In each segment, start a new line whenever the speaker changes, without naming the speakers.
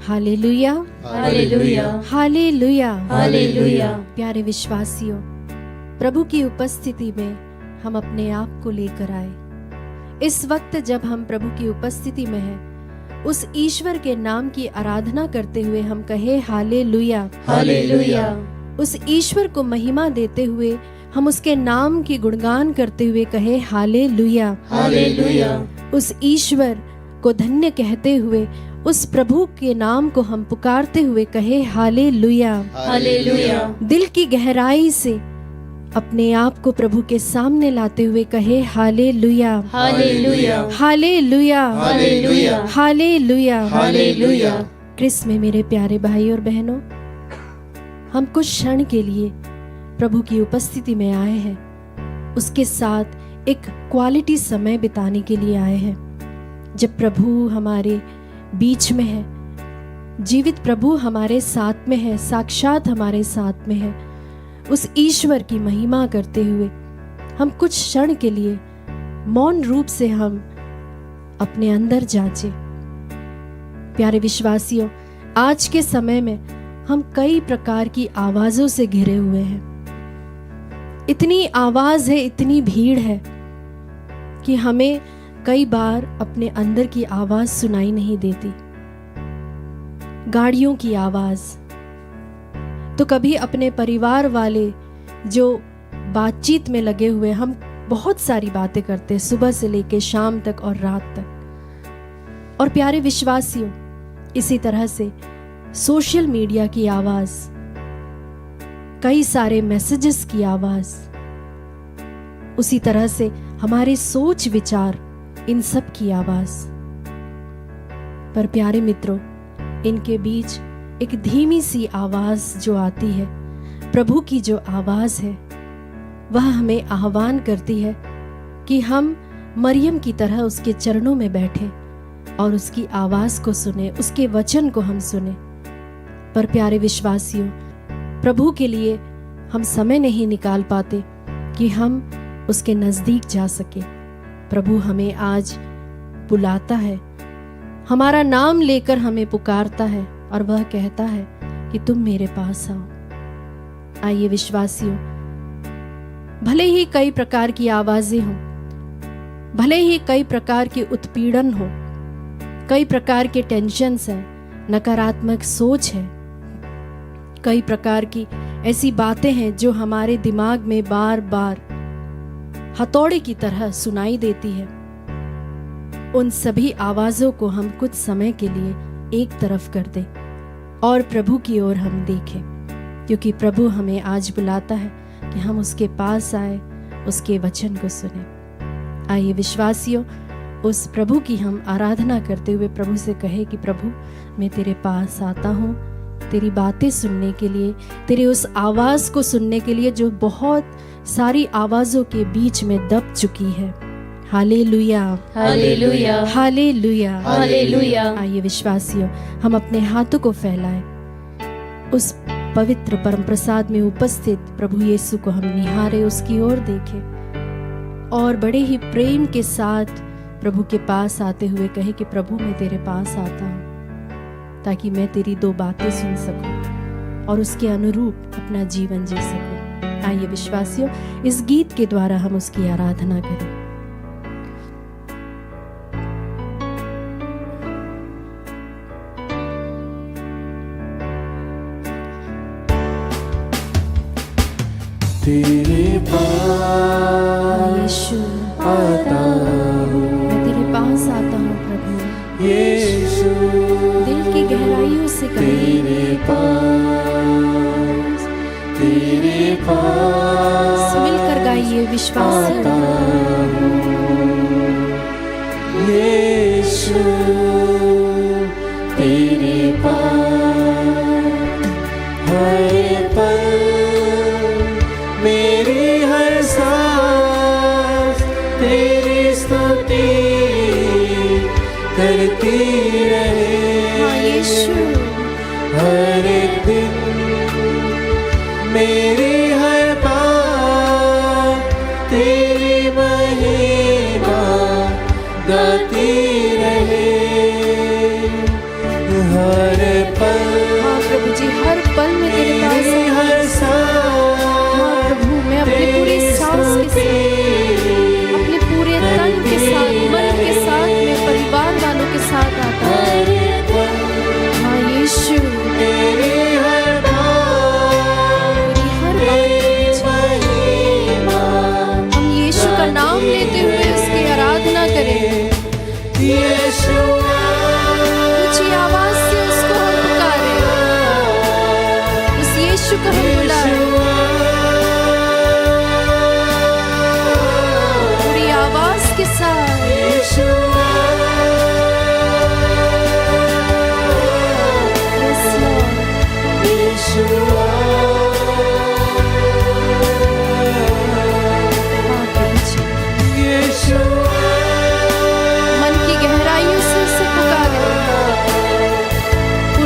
Hallelujah,
hallelujah,
hallelujah,
hallelujah.
प्यारे विश्वासियों, प्रभु की उपस्थिति में हम अपने आप को लेकर आए। इस वक्त जब हम प्रभु की उपस्थिति में हैं, उस ईश्वर के नाम की आराधना करते हुए हम कहे हालेलुया,
हालेलुया।
उस ईश्वर को महिमा देते हुए हम उसके नाम की गुणगान करते हुए कहे हालेलुया,
हालेलुया।
उस ईश्वर को धन्य कहते हुए उस प्रभु के नाम को हम पुकारते हुए कहे हालेलुया।
हालेलुया।
दिल की गहराई से अपने आप को प्रभु के सामने लाते हुए कहे hallelujah,
hallelujah,
hallelujah,
hallelujah,
hallelujah,
hallelujah.
क्रिस्त में मेरे प्यारे भाई और बहनों, हम कुछ क्षण के लिए प्रभु की उपस्थिति में आए हैं। उसके साथ एक क्वालिटी समय बिताने के लिए आए हैं। जब प्रभु हमारे बीच में है, जीवित प्रभु हमारे साथ में है, साक्षात हमारे साथ में है, उस ईश्वर की महिमा करते हुए हम कुछ क्षण के लिए मौन रूप से हम अपने अंदर जांचे। प्यारे विश्वासियों, आज के समय में हम कई प्रकार की आवाजों से घिरे हुए हैं। इतनी आवाज है, इतनी भीड़ है कि हमें कई बार अपने अंदर की आवाज सुनाई नहीं देती। गाड़ियों की आवाज, तो कभी अपने परिवार वाले जो बातचीत में लगे हुए, हम बहुत सारी बातें करते हैं सुबह से लेकर शाम तक और रात तक। और प्यारे विश्वासियों, इसी तरह से सोशल मीडिया की आवाज, कई सारे मैसेजेस की आवाज, उसी तरह से हमारे सोच विचार, इन सब की आवाज। पर प्यारे मित्रों, इनके बीच एक धीमी सी आवाज जो आती है, प्रभु की जो आवाज है, वह हमें आह्वान करती है कि हम मरियम की तरह उसके चरणों में बैठे और उसकी आवाज को सुने, उसके वचन को हम सुने। पर प्यारे विश्वासियों, प्रभु के लिए हम समय नहीं निकाल पाते कि हम उसके नजदीक जा सके। प्रभु हमें आज बुलाता है, हमारा नाम लेकर हमें पुकारता है और वह कहता है कि तुम मेरे पास आओ। आइए विश्वासियों, भले ही कई प्रकार की आवाजें हों, भले ही कई प्रकार के उत्पीड़न हो, कई प्रकार के टेंशन्स हैं, नकारात्मक सोच है, कई प्रकार की ऐसी बातें हैं जो हमारे दिमाग में बार बार हथौड़े की तरह सुनाई देती है। उन सभी आवाजों को हम कुछ समय के लिए एक तरफ कर दें और प्रभु की ओर हम देखें, क्योंकि प्रभु हमें आज बुलाता है कि हम उसके पास आए, उसके वचन को सुने। आइए विश्वासियों, उस प्रभु की हम आराधना करते हुए प्रभु से कहे कि प्रभु, मैं तेरे पास आता हूँ तेरी बातें सुनने के लिए, तेरी उस आवाज को सुनने के लिए जो बहुत सारी आवाजों के बीच में दब चुकी है। Hallelujah,
hallelujah,
hallelujah,
hallelujah.
आइए विश्वासियों, हम अपने हाथों को फैलाएं, उस पवित्र परम प्रसाद में उपस्थित प्रभु यीशु को हम निहारे, उसकी ओर देखें और बड़े ही प्रेम के साथ प्रभु के पास आते हुए कहे कि प्रभु, मैं तेरे पास आता हूँ ताकि मैं तेरी दो बातें सुन सकूं और उसके अनुरूप अपना जीवन जी सकूं। आइए विश्वासियों, इस गीत के द्वारा हम उसकी आराधना करें।
तेरे पास
यीशु,
आता हूँ,
मैं तेरे पास आता हूँ प्रभु।
यीशु
दिल की गहराइयों से कहें,
तेरे पास, तेरे पास
मिलकर गाइए विश्वासी।
आता हूँ, यीशु तेरे पास। हर पल मेरी हर सांस तेरी स्तुति करती रहे।
हाँ यीशु,
हर एक दिन मेरी हर बात तेरी महिमा गाती रहे। हर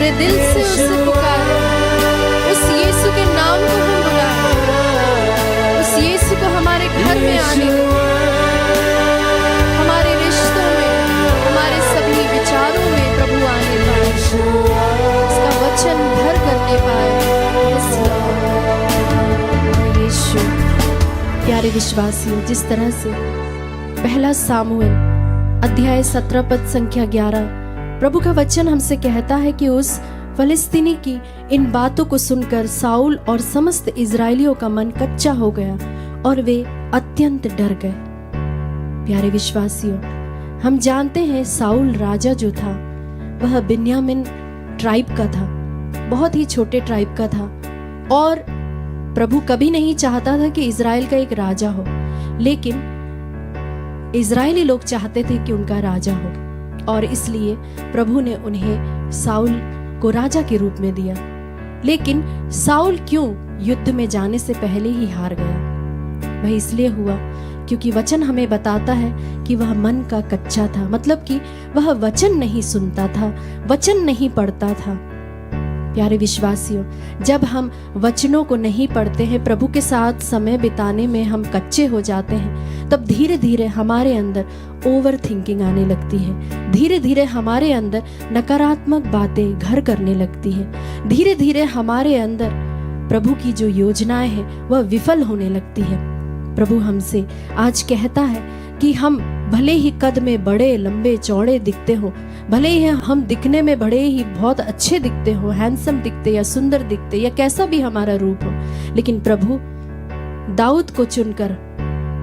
पूरे दिल से उसे पुकारें, उस यीशु के नाम को हम बुलाएं, उस यीशु को हमारे घर में आने दें, हमारे रिश्तों में, हमारे सभी विचारों में प्रभु आने पाए, उसका वचन भर करने पाए। Yes, Lord। यीशु। प्यारे विश्वासियों, जिस तरह से पहला सामुएल अध्याय 17 पद संख्या 11 प्रभु का वचन हमसे कहता है कि उस फलिस्तीनी की इन बातों को सुनकर साउल और समस्त इजरायलियों का मन कच्चा हो गया और वे अत्यंत डर गए। प्यारे विश्वासियों, हम जानते हैं साउल राजा जो था वह बिन्यामिन ट्राइब का था, बहुत ही छोटे ट्राइब का था, और प्रभु कभी नहीं चाहता था कि इजराइल का एक राजा हो, लेकिन इजरायली लोग चाहते थे कि उनका राजा हो, और इसलिए प्रभु ने उन्हें साउल को राजा के रूप में दिया। लेकिन साउल क्यों युद्ध में जाने से पहले ही हार गया? वह इसलिए हुआ क्योंकि वचन हमें बताता है कि वह मन का कच्चा था, मतलब कि वह वचन नहीं सुनता था, वचन नहीं पढ़ता था। प्यारे विश्वासियों, जब हम वचनों को नहीं पढ़ते हैं, प्रभु के साथ समय बिताने में हम कच्चे हो जाते हैं, तब धीरे धीरे हमारे अंदर ओवर थिंकिंग आने लगती है, धीरे धीरे हमारे अंदर नकारात्मक बातें घर करने लगती हैं, धीरे धीरे हमारे अंदर प्रभु की जो योजनाएं हैं वह विफल होने लगती है। प्रभु हमसे आज कहता है कि हम भले ही कद में बड़े लंबे चौड़े दिखते हो, भले ही हम दिखने में बड़े ही बहुत अच्छे दिखते हो, हैंडसम दिखते या सुंदर दिखते या कैसा भी हमारा रूप हो, लेकिन प्रभु दाऊद को चुनकर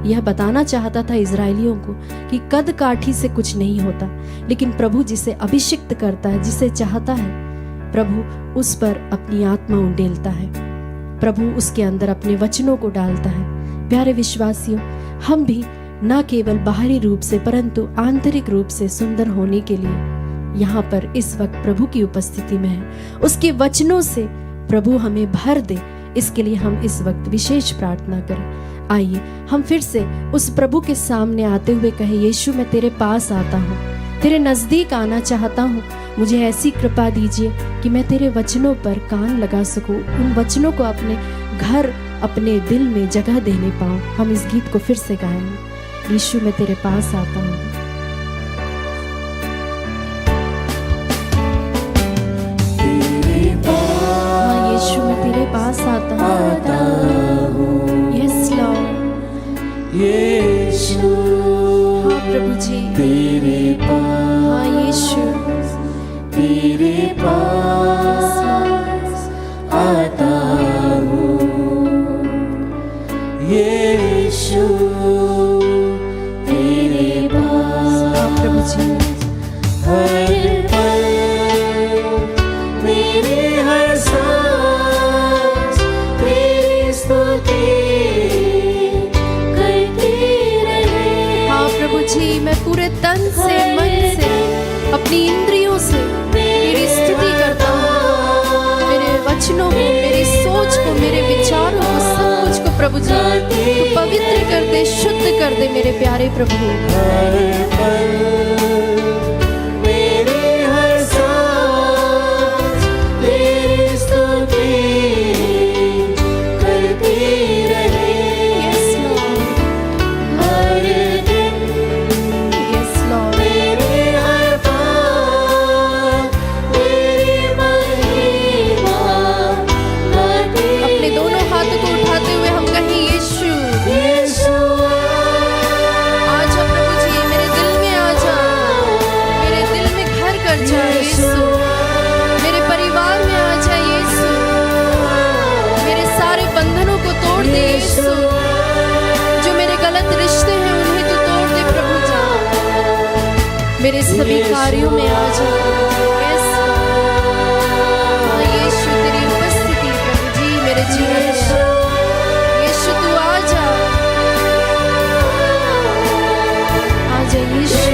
यह बताना चाहता था इजरायलियों को कि कद काठी से कुछ नहीं होता, लेकिन प्रभु जिसे अभिषिक्त करता है, जिसे चाहता है, प्रभु उस पर अपनी आत्मा उंडेलता है, प्रभु उसके अंदर अपने वचनों को डालता है। प्यारे विश्वासियों, हम भी न केवल बाहरी रूप से परंतु आंतरिक रूप से सुंदर होने के लिए यहाँ पर इस वक्त प्रभु की उपस्थिति में है। उसके वचनों से प्रभु हमें भर दे, इसके लिए हम इस वक्त विशेष प्रार्थना करें। आइए हम फिर से उस प्रभु के सामने आते हुए कहें, यीशु मैं तेरे पास आता हूँ, तेरे नजदीक आना चाहता हूँ, मुझे ऐसी कृपा दीजिए कि मैं तेरे वचनों पर कान लगा सकूं, उन वचनों को अपने घर अपने दिल में जगह देने पाऊं। हम इस गीत को फिर से गाएंगे, यीशु मैं तेरे पास आता हूँ। हाँ यीशु मैं तेरे पास आता हूँ। यस लॉर्ड
यीशु
हाँ प्रभु जी
तेरे पास,
हाँ यीशु
तेरे पास आता हूँ। यीशु तेरे पास,
हाँ प्रभु जी
हर पल मेरी हर सांस तेरी स्तुति करती रहे।
हाँ प्रभु जी, मैं पूरे तन से मन से अपनी इंद्रियों से तेरी स्तुति करता हूँ, मेरे वचनों को, मेरी सोच को, मेरे विचारों को, सब कुछ को प्रभु जी तू पवित्र कर दे, शुद्ध कर दे मेरे प्यारे प्रभु।
हर पल मेरी हर सांस तेरी स्तुति करती रहे।
यस लॉर्ड,
हर दिन
यस लॉर्ड,
मेरी हर बात तेरी महिमा गाती।
अपने दोनों हाथों को उठाते हुए हम कहें, यीशु
यीशु
आजा प्रभु जी, मेरे दिल में आजा, मेरे दिल में घर कर जा यीशु, मेरे परिवार में आजा यीशु, मेरे सारे बंधनों को तोड़ दे यीशु, जो मेरे गलत रिश्ते हैं उन्हें तू तोड़ दे प्रभु जी, मेरे सभी कार्यों में आजा। यस हाँ यीशु तेरी उपस्थिति प्रभु जी मेरे जीवन में, यीशु तू आजा, आजा यीशु,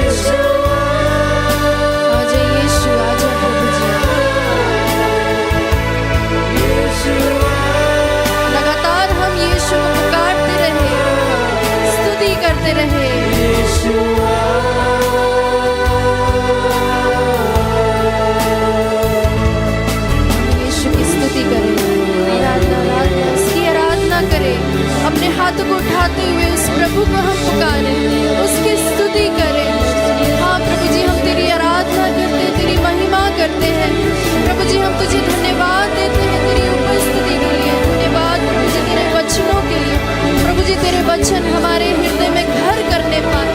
आजा यीशु, आजा प्रभु जी। लगातार हम यीशु को पुकारते रहे, स्तुति करते रहे। हम पुकारें, उसकी स्तुति करें। हाँ प्रभु जी, हम तेरी आराधना करते हैं, तेरी महिमा करते हैं। प्रभु जी, हम तुझे धन्यवाद देते हैं तेरी उपस्थिति के लिए। धन्यवाद प्रभु जी तेरे वचनों के लिए। प्रभु जी, तेरे वचन हमारे हृदय में घर करने पाए।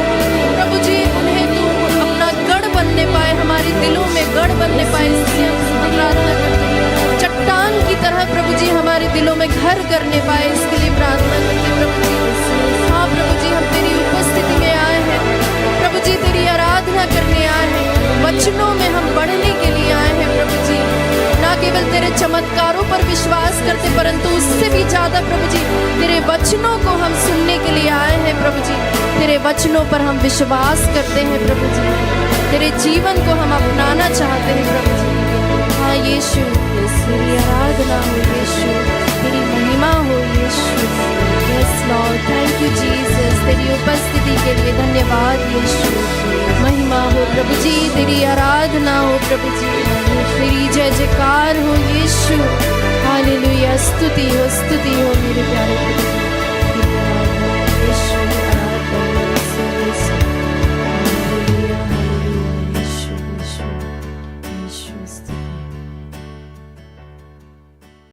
प्रभु जी, उन्हें तू अपना गढ़ बनने पाए, हमारे दिलों में गढ़ बनने पाए, इसलिए हम प्रार्थना करते हैं। चट्टान की तरह प्रभु जी हमारे दिलों में घर करने पाए, इसके लिए प्रार्थना करते हैं प्रभु जी। हाँ प्रभु जी, हम तेरी उपस्थिति में आए हैं। प्रभु जी, तेरी आराधना करने आए हैं। वचनों में हम बढ़ने के लिए आए हैं प्रभु जी। ना केवल तेरे चमत्कारों पर विश्वास करते, परंतु उससे भी ज्यादा प्रभु जी तेरे वचनों को हम सुनने के लिए आए हैं प्रभु जी। तेरे वचनों पर हम विश्वास करते हैं प्रभु जी। तेरे जीवन को हम अपनाना चाहते हैं प्रभु जी। हाँ यीशु, तेरी आराधना हो यीशु, तेरी महिमा हो यीशु। Yes lord, thank you Jesus. तेरी उपस्थिति के लिए धन्यवाद यीशु। महिमा हो प्रभु जी, तेरी आराधना हो प्रभु जी, तेरी जय जयकार हो यीशु। हालेलुया, स्तुति हो